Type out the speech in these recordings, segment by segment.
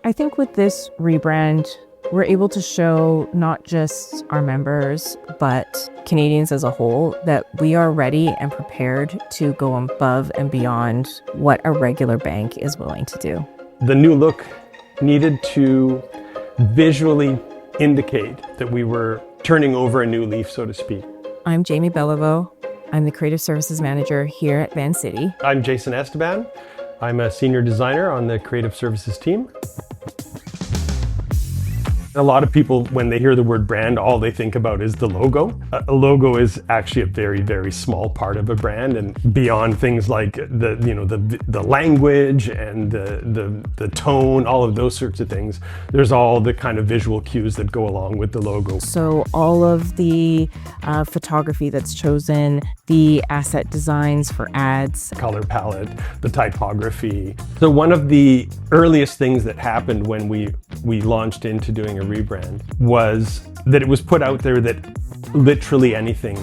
I think with this rebrand, we're able to show not just our members, but Canadians as a whole, that we are ready and prepared to go above and beyond what a regular bank is willing to do. The new look needed to visually indicate that we were turning over a new leaf, so to speak. I'm Jamie Beliveau. I'm the Creative Services Manager here at Vancity. I'm Jason Esteban. I'm a senior designer on the Creative Services team. A lot of people, when they hear the word brand, all they think about is the logo. A logo is actually a very, very small part of a brand, and beyond things like the language and the tone, all of those sorts of things, there's all the kind of visual cues that go along with the logo. So all of the photography that's chosen, the asset designs for ads, color palette, the typography. So one of the earliest things that happened when we launched into doing a rebrand was that it was put out there that literally anything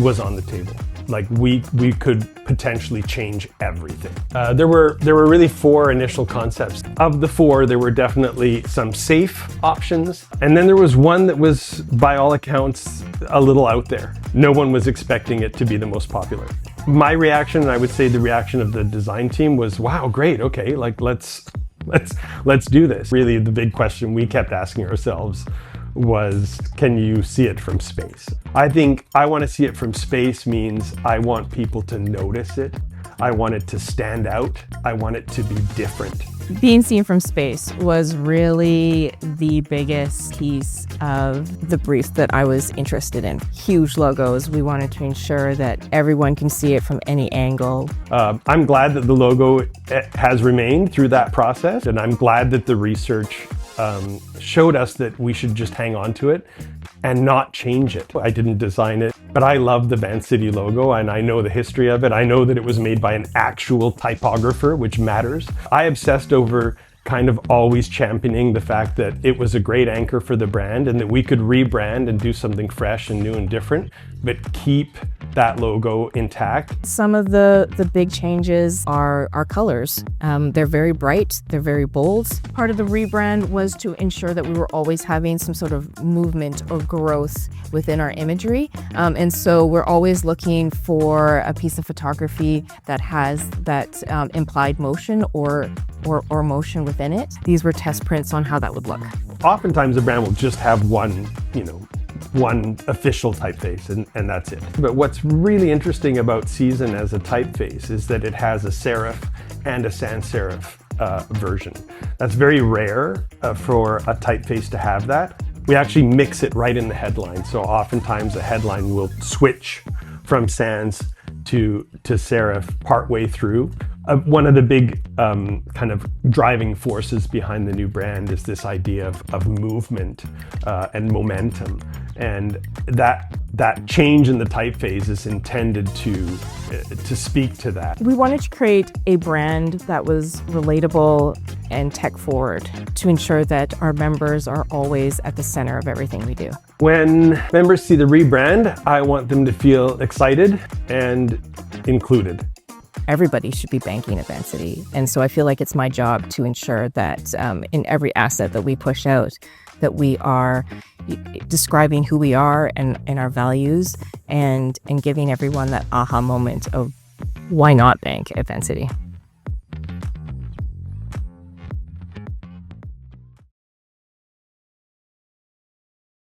was on the table. Like we could potentially change everything. There were really four initial concepts. Of the four, there were definitely some safe options, and then there was one that was, by all accounts, a little out there. No one was expecting it to be the most popular. My reaction, and I would say the reaction of the design team, was, "Wow, great! Okay, like let's do this." Really, the big question we kept asking ourselves was, can you see it from space? I think I want to see it from space means I want people to notice it. I want it to stand out. I want it to be different. Being seen from space was really the biggest piece of the brief that I was interested in. Huge logos. We wanted to ensure that everyone can see it from any angle. I'm glad that the logo has remained through that process, and I'm glad that the research showed us that we should just hang on to it and not change it. I didn't design it, but I love the Vancity logo, and I know the history of it. I know that it was made by an actual typographer, which matters. I obsessed over kind of always championing the fact that it was a great anchor for the brand and that we could rebrand and do something fresh and new and different, but keep that logo intact. Some of the big changes are our colors. They're very bright, they're very bold. Part of the rebrand was to ensure that we were always having some sort of movement or growth within our imagery. And so we're always looking for a piece of photography that has that implied motion or motion within it. These were test prints on how that would look. Oftentimes a brand will just have one official typeface and that's it. But what's really interesting about Season as a typeface is that it has a serif and a sans serif version. That's very rare for a typeface to have that. We actually mix it right in the headline. So oftentimes a headline will switch from sans to serif partway through. One of the big kind of driving forces behind the new brand is this idea of movement and momentum. And that change in the typeface is intended to speak to that. We wanted to create a brand that was relatable and tech forward to ensure that our members are always at the center of everything we do. When members see the rebrand, I want them to feel excited and included. Everybody should be banking at Vancity. And so I feel like it's my job to ensure that in every asset that we push out, that we are describing who we are and our values and giving everyone that aha moment of why not bank at Vancity.